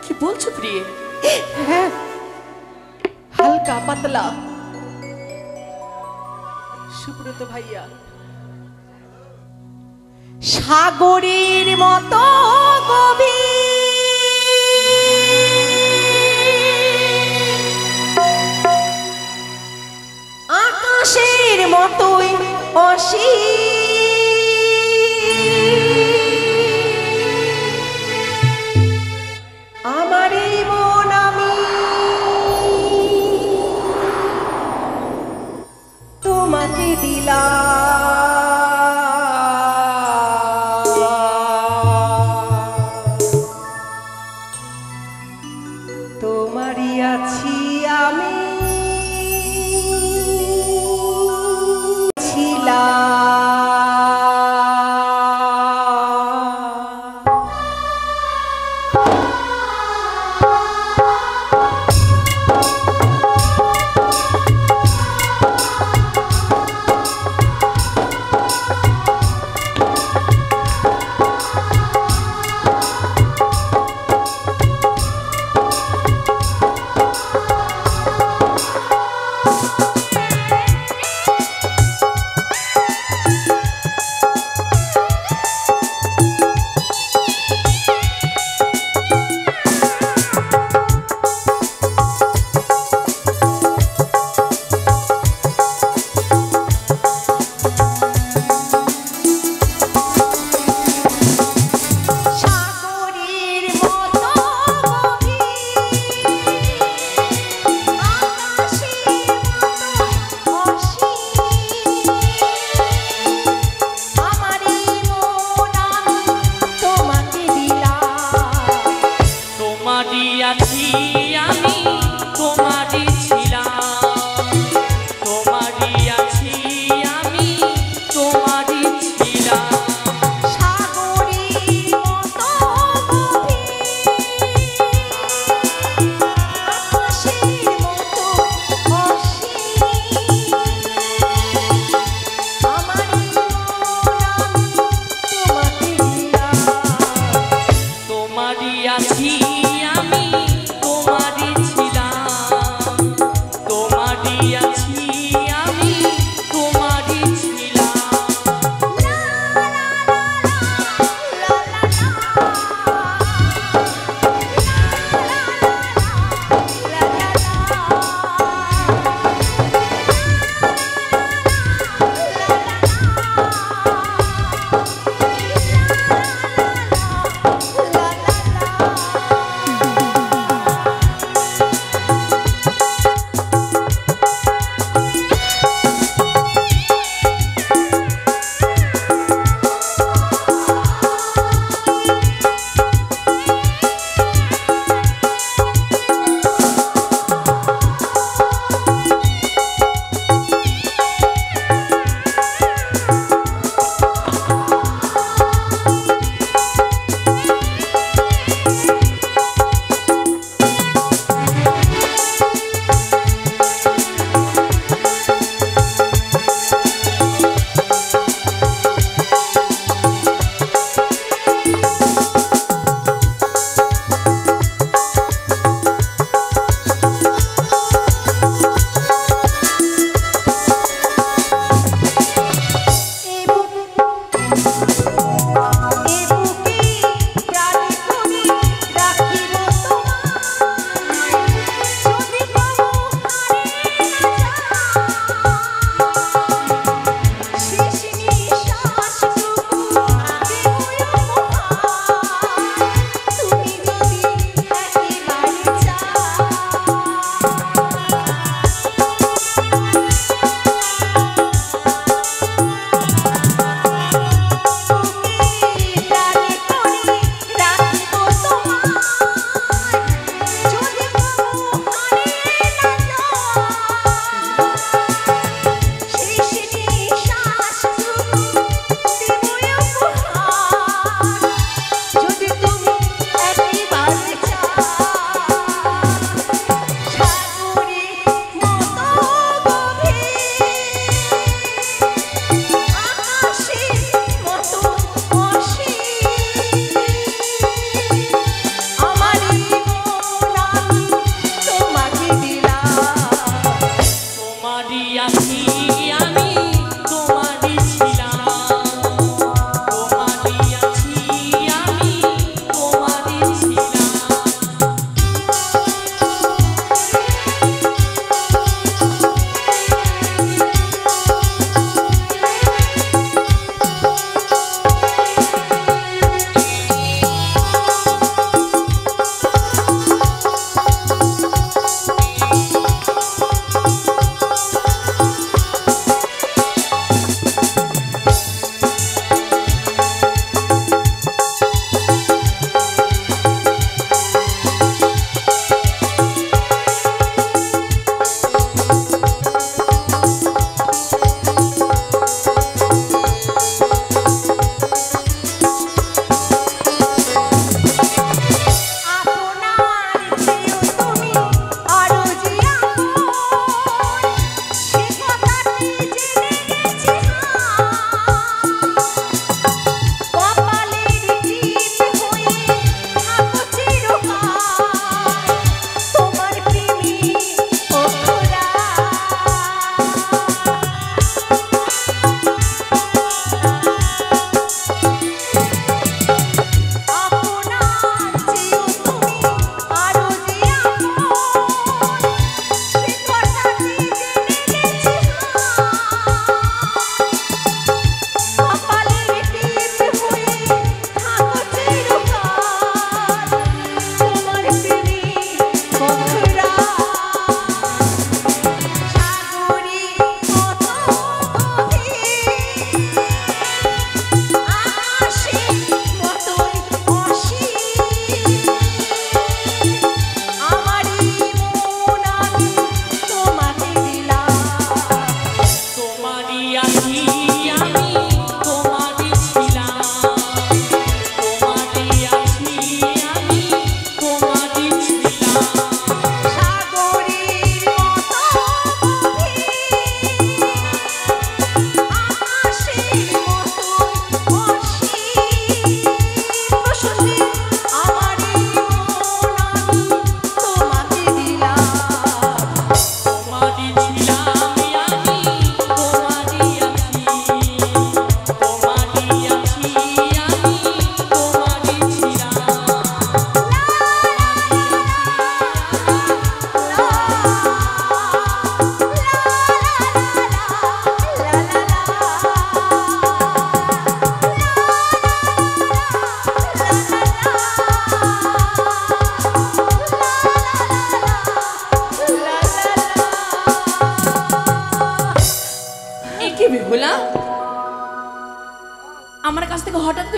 কি বলছো প্রিয়ে? হ্যাঁ, হালকা পাতলা। সুব্রত ভাইয়া সাগরের মতো গভীর, আকাশের মতোই অসীম, আমারই মন আমি তোমাকে দিলাম, তোমারই আছি আমি ছিলাম।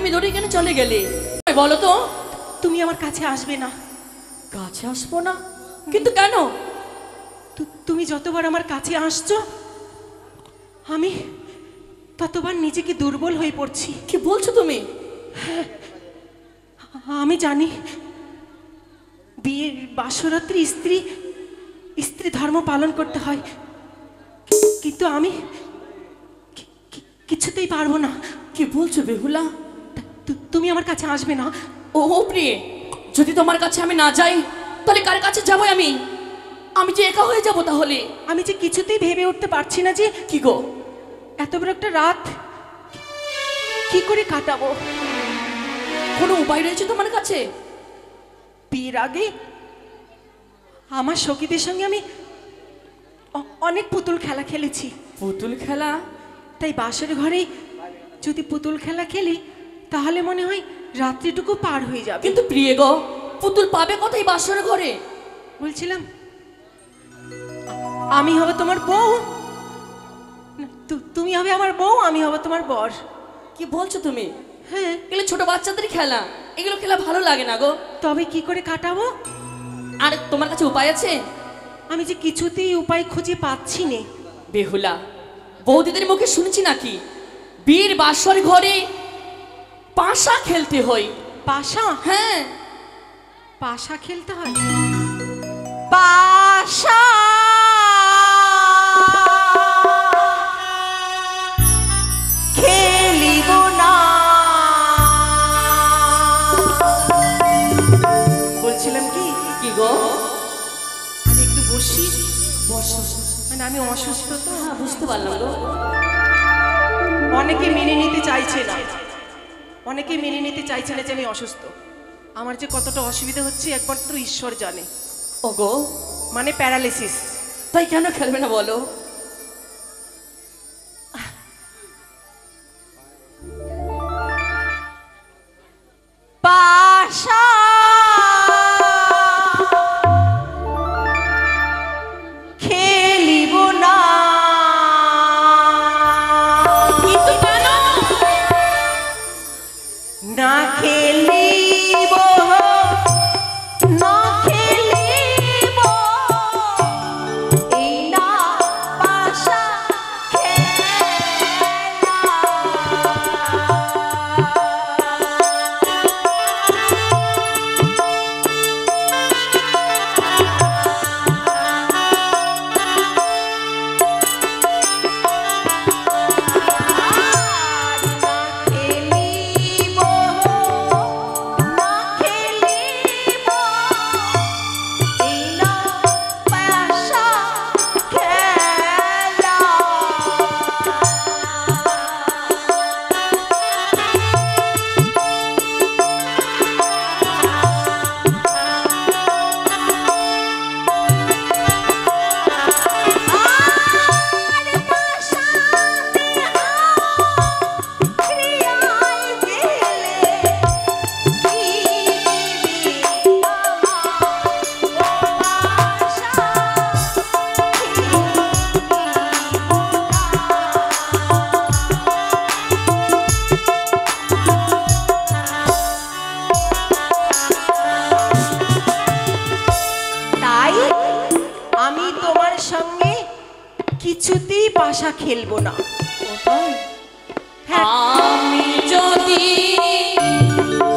তুমি দৌড়ে কেন চলে গেলে বলো তো? তুমি আমার কাছে আসবে না। কাছে আসবো না? কিন্তু কেন? তুমি যতবার আমার কাছে আসছো আমি ততবার নিজেকে দুর্বল হয়ে পড়ছি। কি বলছো তুমি? আমি জানি বিয়ের বাসরাত্রি স্ত্রী ধর্ম পালন করতে হয়, কিন্তু আমি কিছুতেই পারবো না। কি বলছো বেহুলা? তুমি আমার কাছে আসবে না। ও প্রিয়ে, যদি তোমার কাছে আমি না যাই তাহলে কার কাছে যাবো আমি? আমি যে একা হয়ে যাব তাহলে। আমি যে কিছুতেই ভেবে উঠতে পারছি না যে কি গো, এত বড় একটা রাত কি করে কাটাবো। কোনো উপায় রয়েছে তোমার কাছে? বিয়ের আগে আমার সখীদের সঙ্গে আমি অনেক পুতুল খেলা খেলেছি। পুতুল খেলা? তাই বাসর ঘরে যদি পুতুল খেলা খেলি তাহলে মনে হয় রাত্রিটুকু পার হয়ে যাবে। কিন্তু প্রিয়ে গো, পুতুল পাবে কোথায় বাসর ঘরে? বলছিলাম আমি হব তোমার বউ, তুমি হবে আমার বউ, আমি হব তোমার বর। কি বলছো তুমি? হ্যাঁ, এগুলো ছোট বাচ্চাদের খেলা, এগুলো খেলা ভালো লাগে না গো। তবে কি করে কাটাবো? আর তোমার কাছে উপায় আছে? আমি যে কিছুতেই উপায় খুঁজে পাচ্ছি না। বেহুলা, বৌদিদের মুখে শুনেছি নাকি বীর বাসর ঘরে পাশা খেলতে হয়। পাশা? হ্যাঁ, পাশা খেলতে হয়। পাশা খেলিব না। বলছিলাম কি কি গো? আমি একটু বসি। বসো। মানে আমি অসুস্থ তো। হ্যাঁ, বুঝতে পারলাম গো। অনেকে মেনে নিতে চাইছে না, অনেকে মেনে নিতে চাইছে না যে আমি অসুস্থ। আমার যে কতটা অসুবিধা হচ্ছে একমাত্র ঈশ্বর জানে। ওগো, মানে প্যারালিসিস। তাই কেন খেলবে না বলো? পাশা খেলিব না। কিন্তু কেন? না খেলিব, না খেলিব এই না পাশা খেলা। কিছুতেই পাশা খেলবো না। হ্যাঁ, আমি যদি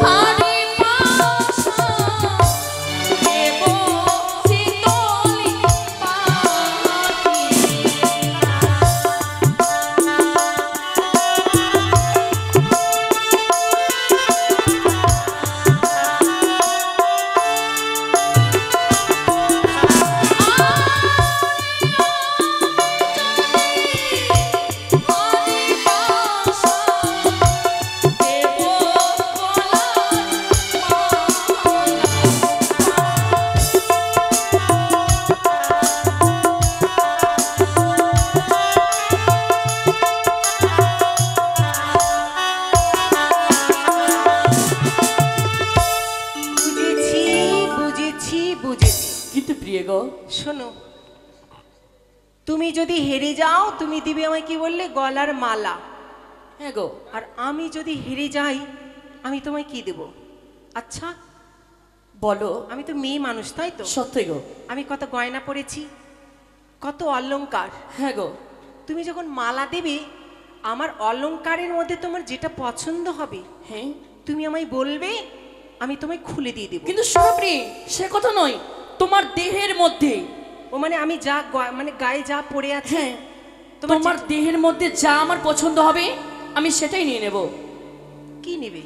হারি পাশা দেব শীতলি পাখি। শোনো, তুমি যদি হেরে যাও তুমি দিবে আমায় কি বললে, গলার মালা। হ্যাঁ গো। আর আমি যদি হেরে যাই আমি তোমায় কি দেব? আচ্ছা বলো। আমি তো মেয়ে মানুষ, তাই তো? সত্যি গো। আমি কত গয়না পরেছি, কত অলংকার। হ্যাঁ গো। তুমি যখন মালা দেবে, আমার অলংকারের মধ্যে তোমার যেটা পছন্দ হবে, হ্যাঁ, তুমি আমায় বলবে, আমি তোমায় খুলে দিয়ে দেবো। কিন্তু সুরপ্রি, সে কথা নয়, তোমার দেহের মধ্যে। ও মানে আমি যা মানে গায়ে যা পরে আছে, হ্যাঁ, তোমার দেহের মধ্যে যা আমার পছন্দ হবে আমি সেটাই নিয়ে নেব। কি নেবে?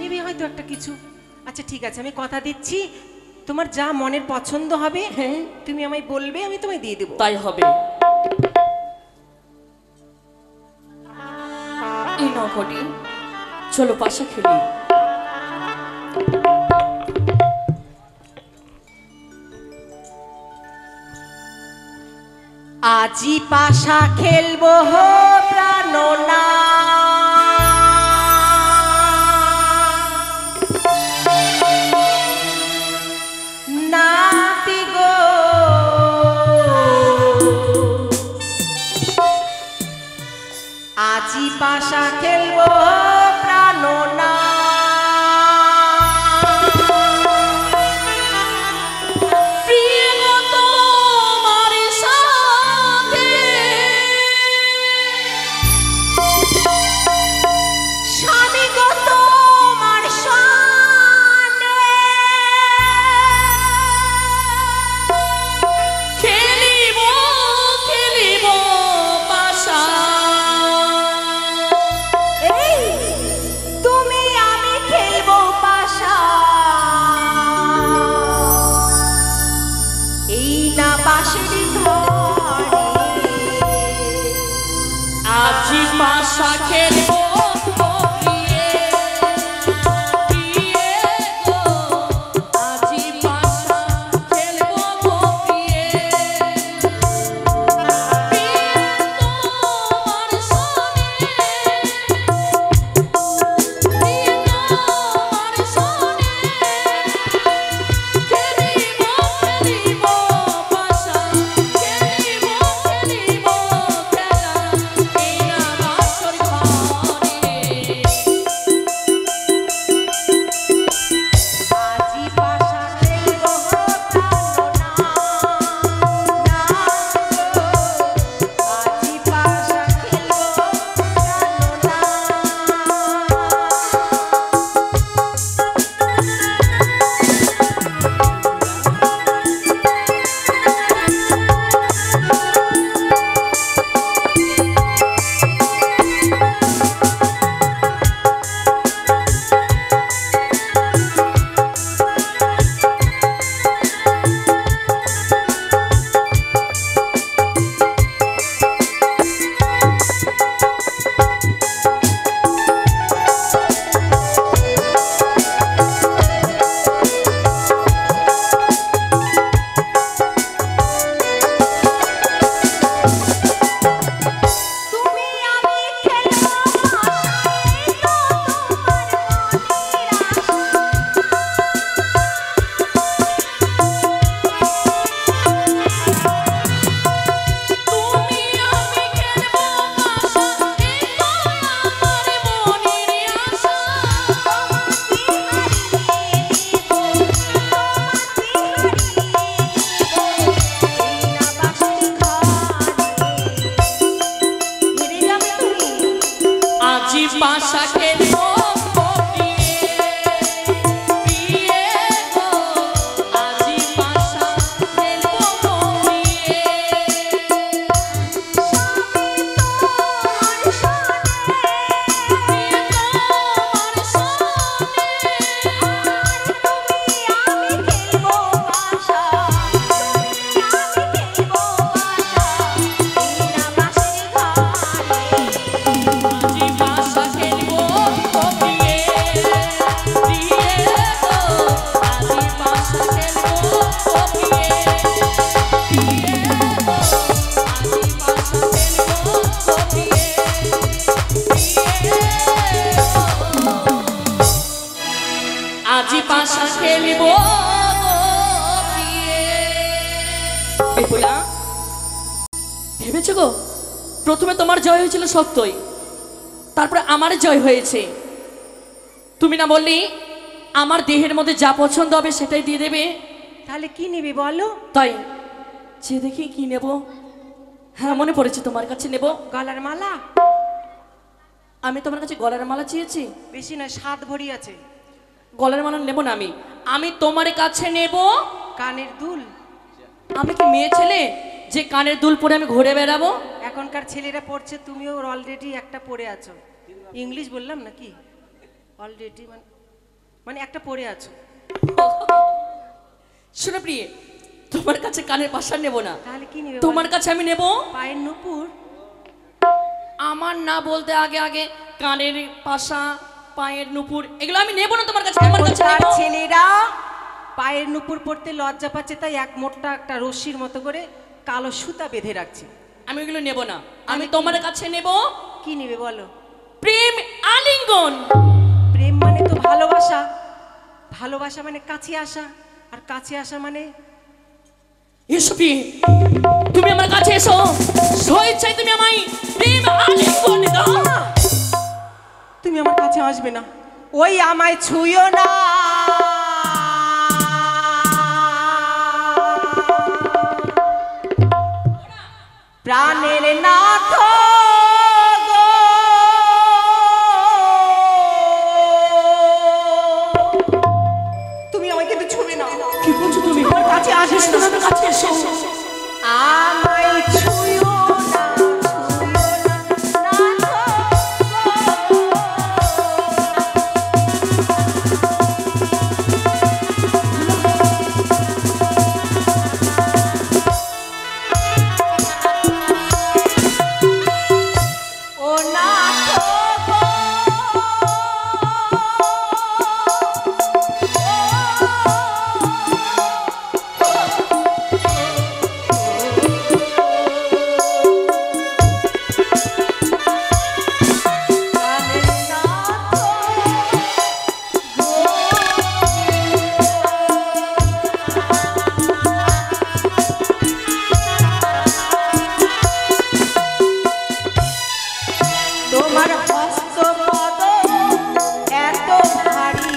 নেবে হয়তো একটা কিছু। আচ্ছা ঠিক আছে, আমি কথা দিচ্ছি, তোমার যা মনের পছন্দ হবে, হ্যাঁ, তুমি আমায় বলবে, আমি তোমায় দিয়ে দেবো। তাই হবে। এই নাও ঘটি, চলো পাশা খেলি। আজি পাশা খেলবো হো প্রাণনা, নাতি গো আজি পাশা খেলবো প্রাণনা, আজি পাশা খেলবো। পাশা খেলবো। আজি পাশা খেলিব। ভেবেছো গো, প্রথমে তোমার জয় হয়েছিল সত্যই, তারপরে আমার জয় হয়েছে। তুমি না বললি আমার দেহের মধ্যে যা পছন্দ হবে সেটাই দিয়ে দেবে? তাহলে কি নিবি বলো? তাই যে দেখি কি নেব। হ্যাঁ মনে পড়েছে, তোমার কাছে নেব গলার মালা। আমি তোমার কাছে গলার মালা চেয়েছি? বেশি নয়, 7 ভরি আছে। গলার মালা নেব না আমি, আমি তোমার কাছে নেব কানের দুল। আমি কি মেয়ে ছেলে যে কানের দুল পরে আমি ঘুরে বেড়াবো? এখনকার ছেলেরা পড়ছে, তুমিও অলরেডি একটা পরে আছো। ইংলিশ বললাম নাকি? অলরেডি মানে একটা পরে আছো। শুনে প্রিয়ে, তোমার কাছে কানের পাশা নেব না। তাহলে কি নিবে? তোমার কাছে আমি নেব পায়ের নুপুর। আমার না বলতে আগে আগে কানের পাশা, পায়ের নুপুর এগুলো আমি নেব না তোমার কাছে। তোমার কাছে এখনকার নেব। ছেলেরা পায়ের নুপুর পড়তে লজ্জা পাচ্ছে, তাই এক মোটা একটা রশ্মির মতো করে কালো সুতা বেঁধে রাখছে। আমি এগুলো নেব না, আমি তোমার কাছে নেব কি নিবে বলো? প্রেম আলিঙ্গন। প্রেম মানে তো ভালোবাসা, ভালোবাসা মানে কাছে আসা, আর কাছে আসা মানে এসো প্রিয়ে, তুমি আমার কাছে এসো, স্বেচ্ছায় তুমি আমায় প্রেম আলিঙ্গন দাও। তুমি আমার কাছে আসবে না, ওই আমায় ছুঁয়ো না। প্রাণের নাথ গো, তুমি আমাকে কিন্তু ছুঁবে না। কি বলছো তুমি? আমার কাছে আসবে না, আমার কাছে এসো। আমায় ছুঁয়ো না, ছুঁয়ো না, ও নাথ গো। তোমার হস্ত পদ এত ভারী,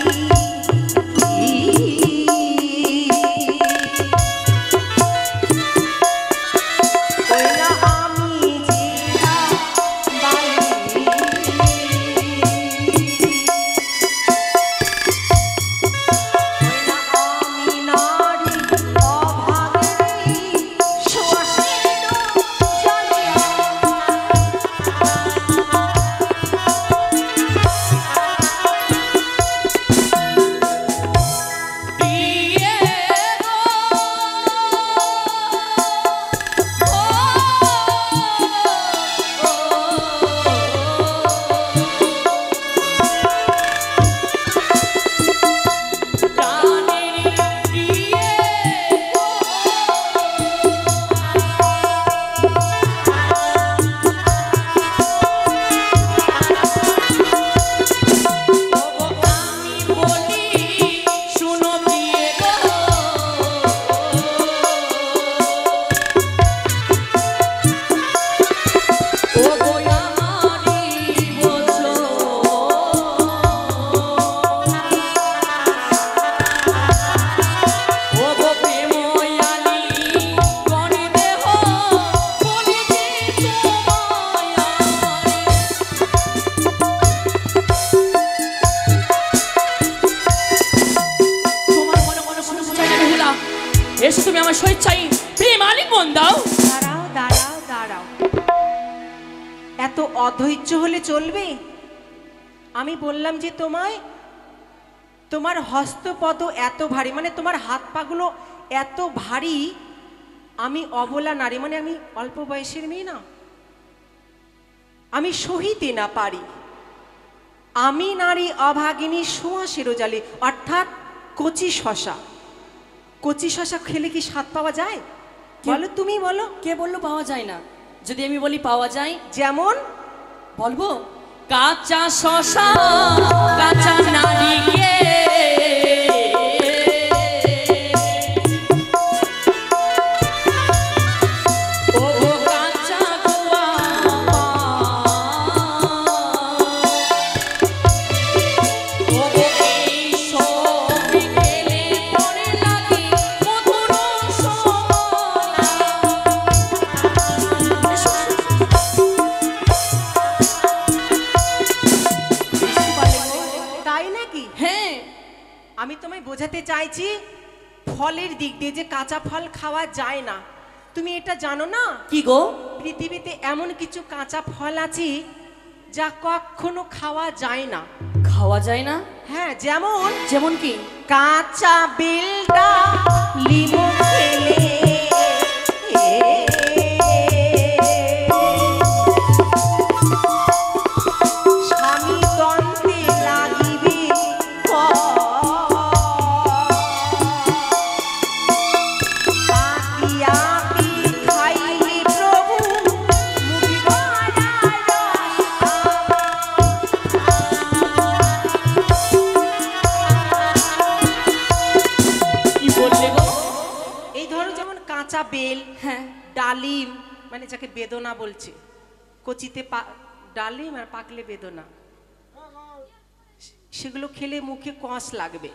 ওই না আমি জিয়া বালি, ওই না আমি নারী অভাগী, শোষিত জালিয়া। এসো তুমি আমার স্বেচ্ছায় প্রেম আলিঙ্গন দাও। দাঁড়াও দাঁড়াও দাঁড়াও, এত অধৈর্য হলে চলবে? আমি বললাম যে তোমায়, তোমার হস্তপদ এত ভারী, মানে তোমার হাত পাগুলো এত ভারী। আমি অবলা নারী, মানে আমি অল্প বয়সের মেয়ে না, আমি সহিতে না পারি। আমি নারী অভাগিনী সোয়া শিরোজালি, অর্থাৎ কচি শশা। কচি শশা খেলে কি স্বাদ পাওয়া যায় বলো? তুমি বলো। কে বললো পাওয়া যায় না? যদি আমি বলি পাওয়া যায়, যেমন বলবো কাঁচা শশা, কাঁচা নারিকেল, ও কাঁচা গোয়া, নাকি? হ্যাঁ, আমি তোমায় বোঝাতে চাইছি ফলের দিক দিয়ে যে কাঁচা ফল খাওয়া যায় না। তুমি এটা জানো না? কি গো? পৃথিবীতে এমন কিছু কাঁচা ফল আছে যা কখনো খাওয়া যায় না। খাওয়া যায় না? হ্যাঁ, যেমন যেমন কি? কাঁচা বেলটা লিমো খেলে স্বামী দ্বন্দ্বে লাগিবে পাকিয়াপি খাইলে প্রভু মুখে ভরা কি বললে গো? এই ধরো যেমন কাঁচা বেল, হ্যাঁ, ডালিম, মানে যাকে বেদনা বলছে, কচিতে ডালিম আর পাকলে বেদনা, সেগুলো খেলে মুখে কষ লাগবে,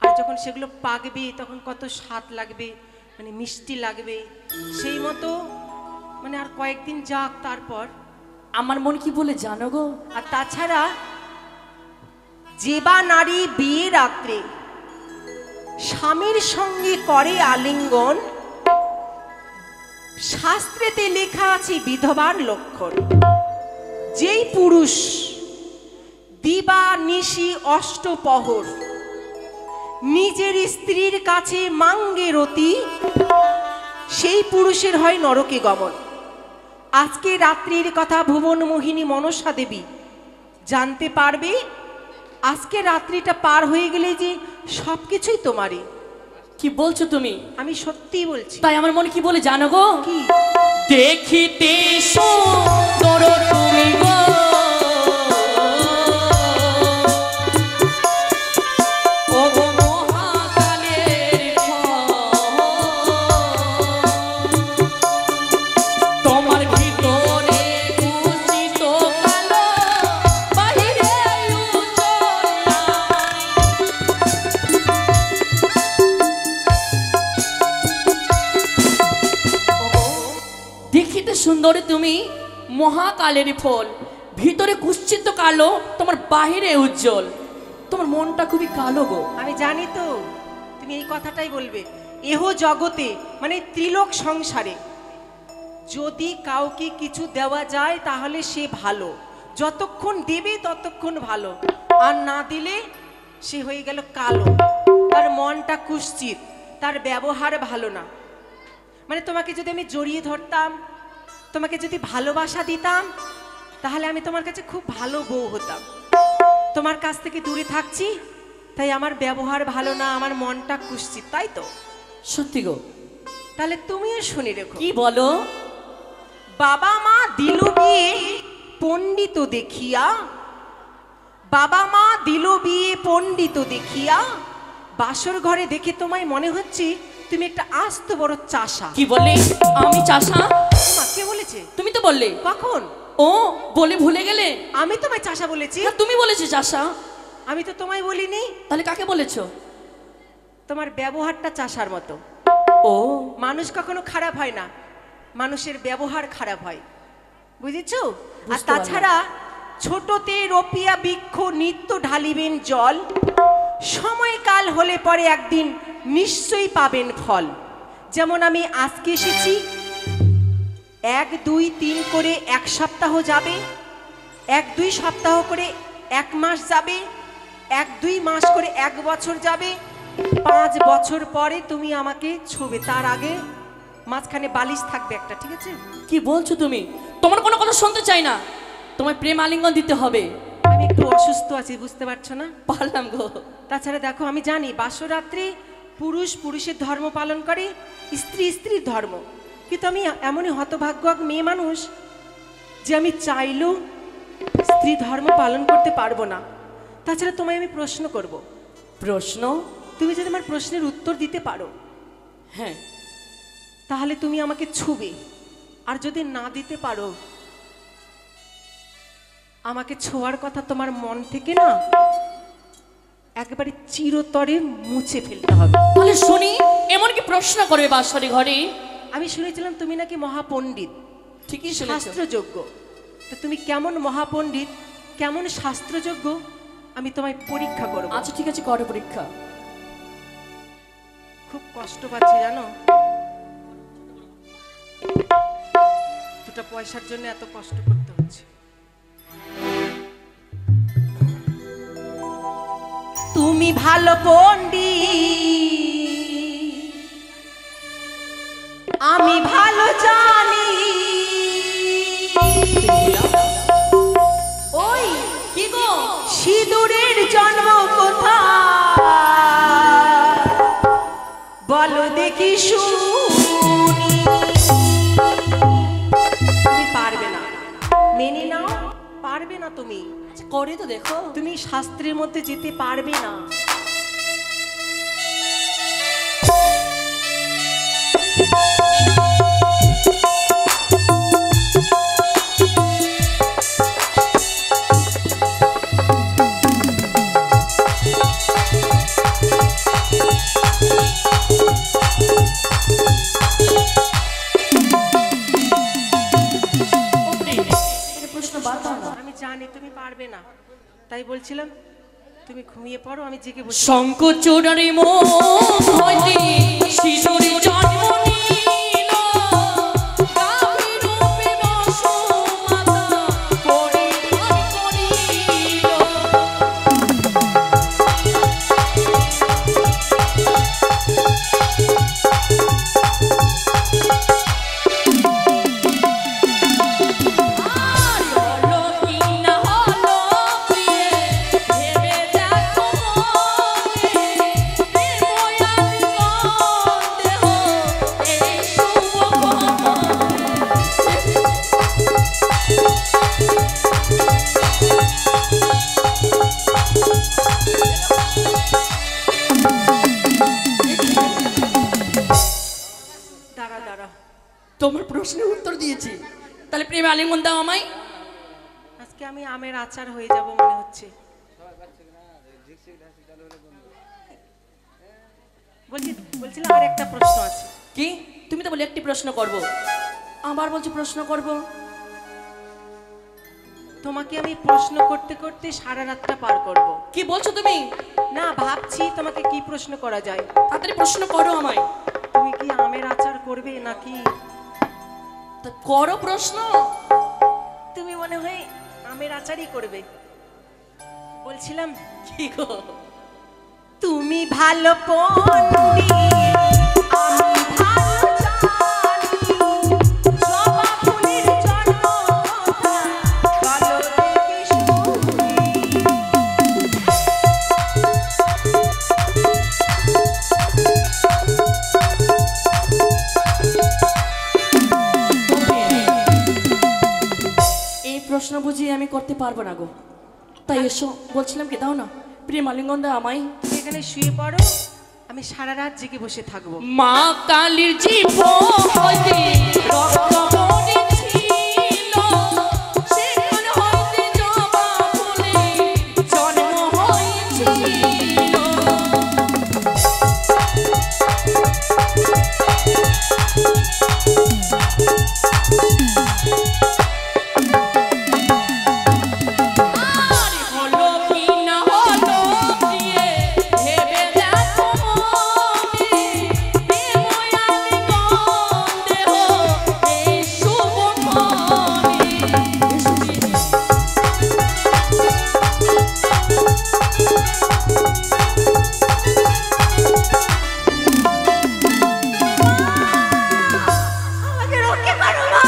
আর যখন সেগুলো পাকবে তখন কত স্বাদ লাগবে, মানে মিষ্টি লাগবে। সেই মতো মানে আর কয়েকদিন যাক, তারপর আমার মন কি বলে জানো গো? আর তাছাড়া যে বা নারী বিয়ে রাত্রে স্বামীর সঙ্গে করে আলিঙ্গন, শাস্ত্রেতে লেখা আছে বিধবার লক্ষণ। যেই পুরুষ দিবা নিশি অষ্টপহর নিজের স্ত্রীর কাছে মাঙ্গে রতি, সেই পুরুষের হয় নরকে গমন। আজকে রাত্রির কথা ভুবন মোহিনী মনসা দেবী জানতে পারবে। আজকে রাত্রিটা পার হয়ে গেলে যে সবকিছুই তোমারই। কি বলছো তুমি? আমি সত্যিই বলছি। তাই আমার মনে কি বলে জানো গো? কি? দেখিতে সুন্দর তুমি গো, ও গো মহাকালের ফল। তোমার ভিতরে কুচিত কালো, বাহিরে দেখিতে সুন্দরী তুমি মহাকালের ফল, ভিতরে কুচ্ছিত কালো, তোমার বাহিরে উজ্জ্বল। তোমার মনটা খুবই কালো গো। আমি জানি তো তুমি এই কথাটাই বলবে। এহ জগতে মানে ত্রিলোক সংসারে যদি কাউকে কিছু দেওয়া যায় তাহলে সে ভালো, যতক্ষণ দেবে ততক্ষণ ভালো, আর না দিলে সে হয়ে গেল কালো, তার মনটা কুৎসিত, তার ব্যবহার ভালো না। মানে তোমাকে যদি আমি জড়িয়ে ধরতাম, তোমাকে যদি ভালোবাসা দিতাম, তাহলে আমি তোমার কাছে খুব ভালো বউ হতাম। তোমার কাছ থেকে দূরে থাকছি, তাই আমার ব্যবহার ভালো না, আমার মনটা কুৎসিত, তাই তো? সত্যি গো। তাহলে তুমিও শুনে রেখো। কি বলো? বাবা মা দিল বিয়ে পণ্ডিত দেখিয়া, বাবা মা দিল বিয়ে পণ্ডিত দেখিয়া, বাসর ঘরে দেখে তোমায় মনে হচ্ছে তুমি একটা আস্ত বড় চাষা। কি বললে? আমি চাষা? মা কে বলেছে? তুমি তো বললে। কখন? ও বলে ভুলে গেলে? আমি তোমায় চাষা বলেছি? না, তুমি বলেছো চাষা। আমি তো তোমায় বলিনি। তাহলে কাকে বলেছো? তোমার ব্যবহারটা চাষার মতো। ও, মানুষ কখনো খারাপ হয় না, মানুষের ব্যবহার খারাপ হয়, বুঝেছো? আর বুঝতে তাছাড়া ছোটতে রপিয়া বৃক্ষ নিত্য ঢালিবেন জল, সময়কাল হলে পরে একদিন নিশ্চয়ই পাবেন ফল। যেমন আমি আজকে এসেছি, 1 2 3 করে 1 সপ্তাহ যাবে, 1 2 সপ্তাহ করে 1 মাস যাবে, 1 2 মাস করে 1 বছর যাবে, 5 বছর পরে তুমি আমাকে ছুবে, তার আগে মাঝখানে বালিশ থাকবে একটা, ঠিক আছে? কি বলছো তুমি? তোমার কোনো কথা শুনতে চাই না, তোমায় প্রেম আলিঙ্গন দিতে হবে। আমি একটু অসুস্থ আছি, বুঝতে পারছো না? পারলাম গো। তাছাড়া দেখো, আমি জানি বাসরাত্রে পুরুষ পুরুষের ধর্ম পালন করে, স্ত্রী স্ত্রীর ধর্ম, কিন্তু আমি এমনই হতভাগ্য এক মেয়ে মানুষ যে আমি চাইলেও স্ত্রী ধর্ম পালন করতে পারবো না। তাছাড়া তোমায় আমি প্রশ্ন করব, প্রশ্ন? তুমি যদি আমার প্রশ্নের উত্তর দিতে পারো, হ্যাঁ, তাহলে তুমি আমাকে ছুবে, আর যদি না দিতে পারো, আমাকে ছোঁয়ার কথা তোমার মন থেকে না একেবারে চিরতরে মুছে ফেলতে হবে। তাহলে শুনি, এমন কি প্রশ্ন করবে বাসরে ঘরে? আমি শুনেছিলাম তুমি নাকি মহাপণ্ডিত, ঠিকই শুনেছো। শাস্ত্রযোগ্য। তো তুমি কেমন মহাপণ্ডিত, কেমন শাস্ত্রযোগ্য, আমি তোমায় পরীক্ষা করব। আচ্ছা ঠিক আছে, করো পরীক্ষা। খুব কষ্ট পাচ্ছি জানো, দুটো পয়সার জন্য এত কষ্ট করতে হচ্ছে। তুমি ভালো পণ্ডিত, আমি ভালো জানি। ওই কি গো, সিঁদুরের জন্ম কোথায় বলো দেখি শুনি। তুমি পারবে না, মেনে নাও, পারবে না তুমি। আচ্ছা করে তো দেখো। তুমি শাস্ত্রের মধ্যে যেতে পারবে না। আমি জানি তুমি পারবে না, তাই বলছিলাম তুমি ঘুমিয়ে পড়ো, আমি জেগে বসে। শঙ্কচূড়ারি মন হইতে শিশুরি জন্ম নিল, গাভী রূপে বসুমাতা পরিধান করিল। আর হলো কি না হলো প্রিয়ে, ভেবে দেখো মনে, প্রেময়ালি দেহ এই শুভ দাঁড়া দাঁড়া, তোমার প্রশ্নের উত্তর দিয়েছি, তাহলে প্রেমে আলিঙ্গন দাও আমায়। আজকে আমি আমের আচার হয়ে যাব মনে হচ্ছে। বলছিলাম আর একটা প্রশ্ন আছে। কি? তুমি তো বলে একটি প্রশ্ন করব, আবার বলছো প্রশ্ন করব। তোমাকে আমি প্রশ্ন করতে করতে সারা রাতটা পার করব। কি বলছো তুমি? না, ভাবছি তোমাকে কি প্রশ্ন করা যায়। তাড়াতাড়ি প্রশ্ন করো আমায়। তুমি কি আমের আচার করবে নাকি? তা করো প্রশ্ন। তুমি মনে হয় আমের আচারই করবে। বলছিলাম কি গো, তুমি ভালো পণ্ডিত, আমি ভালো জানি। জবা ফুলের জন্ম কোথায় বলো দেখি শুনি। এই প্রশ্ন বুঝি আমি করতে পারবো না গো, তাই এসো বলছিলাম কি দাও না প্রেম আলিঙ্গন দাও আমায়। তুমি এখানে শুয়ে পড়ো, আমি সারা রাত জেগে বসে থাকবো। মা কালীর জীব হইতে রক্ত পড়েছিল, সেখান হইতে জবা ফুলের জন্ম হয়েছিল। আর হলো কি না হলো প্রিয়ে, ভেবে দেখো মনে, প্রেময়ালি দেহ এই শুভ ক্ষণে। আমাকে রক্ষা করো মা,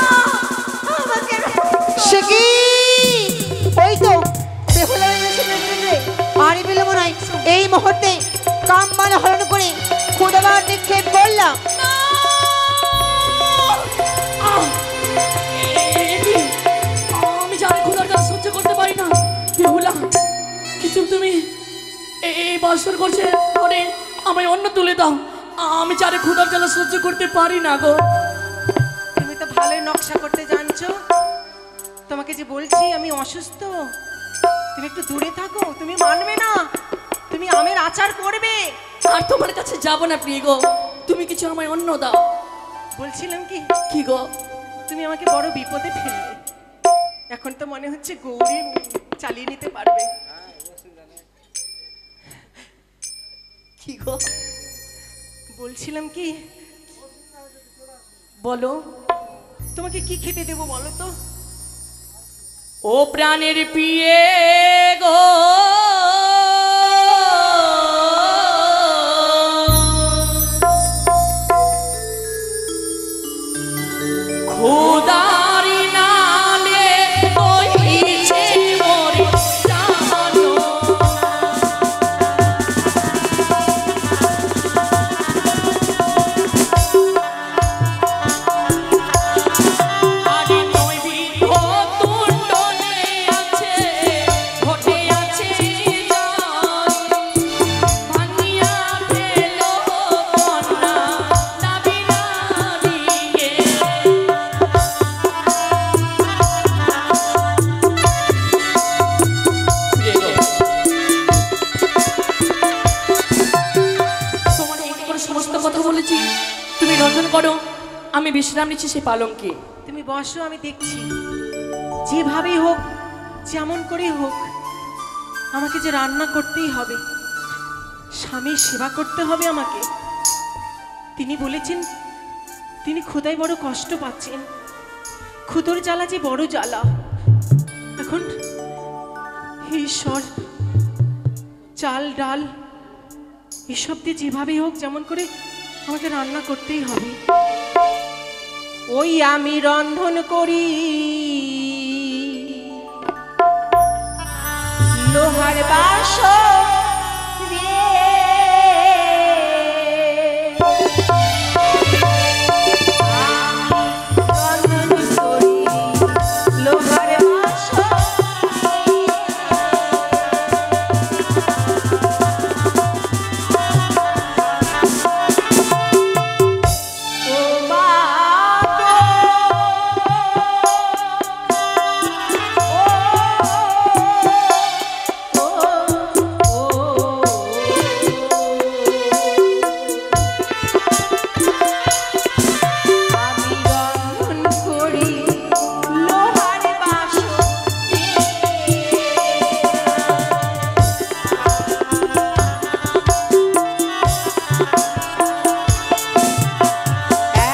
আমাকে সে কি? ওই তো বেহুলা হয়ে গেছে রে। আর বিলম্ব নয়, এই মুহূর্তে কামবান হরণ করে খুদাবার নিক্ষেপ করলাম। আমি জানি খোদার কাজ সহ্য করতে পারি না। বেহুলা, কিছু তুমি এই বাসর করছে করে আমায় অন্য তুলে দাও। আমি চারে খোদার জ্বালা সহ্য করতে পারি না গো। তুমি তো ভালোই নকশা করতে জানছো। তোমাকে যে বলছি আমি অসুস্থ, তুমি একটু দূরে থাকো। তুমি মানবে না, তুমি আমের আচার করবে। আর তোমার কাছে যাব না প্রিয় গো, তুমি কিছু আমায় অন্য দাও। বলছিলাম কি, কি গো? তুমি আমাকে বড় বিপদে ফেললে। এখন তো মনে হচ্ছে গৌরী চালিয়ে নিতে পারবে। কি গো? বলছিলাম কি, বলো। তোমাকে কি খেতে দেবো বলো তো? ও প্রাণের পিয়ে গো, খোদারি নালে কইছে মরে জানো। আরে নৈবিধ্য তুণ্ডনে আছে, ঘটে আছে জয়, ভাঙিয়া ফেল কন্যা নাবিনারিকে। তোমার এই করে সমস্ত কথা বলেছি, তুমি রন্ধন করো, আমি বিশ্রাম নিচ্ছি সে পালঙ্কে। তুমি বসো, আমি দেখছি। যেভাবেই হোক, যেমন করেই হোক, আমাকে যে রান্না করতেই হবে, স্বামীর সেবা করতে হবে আমাকে। তিনি বলেছেন তিনি ক্ষুধায় বড় কষ্ট পাচ্ছেন, ক্ষুধোর জ্বালা যে বড় জ্বালা। এখন হে ঈশ্বর, চাল ডাল এসব দিয়ে যেভাবেই হোক, যেমন করে আমাকে রান্না করতেই হবে। ওই আমি রন্ধন করি লোহার বাসন দিয়ে, রন্ধন করি লোহার বাসন ও মা গো, ও আমি রন্ধন করি লোহার বাসন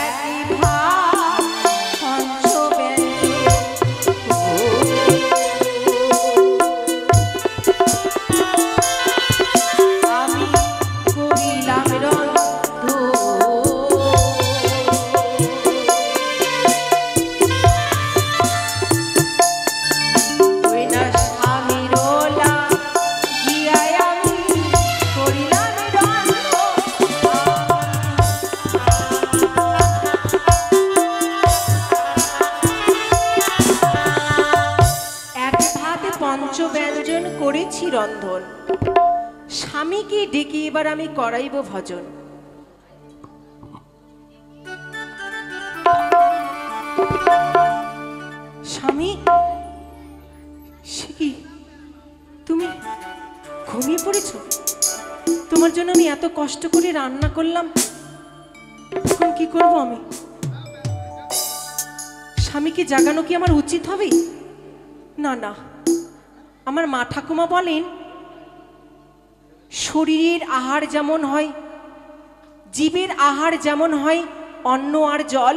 একই ভাব আমি করিলাম রন্ধন। ওই না স্বামীর ওলা গিয়ায় আমি করিলাম রন্ধন। এক ভাতে পঞ্চব্যঞ্জন করেছি রন্ধন, স্বামীকে ডেকে এবার আমি করাইব ভজন। স্বামী, সে কি তুমি ঘুমিয়ে পড়েছ? তোমার জন্য আমি এত কষ্ট করে রান্না করলাম, এখন কি করব আমি? স্বামীকে জাগানো কি আমার উচিত হবে? না না, আমার মা ঠাকুমা বলেন শরীরের আহার যেমন হয়, জীবের আহার যেমন হয় অন্ন আর জল,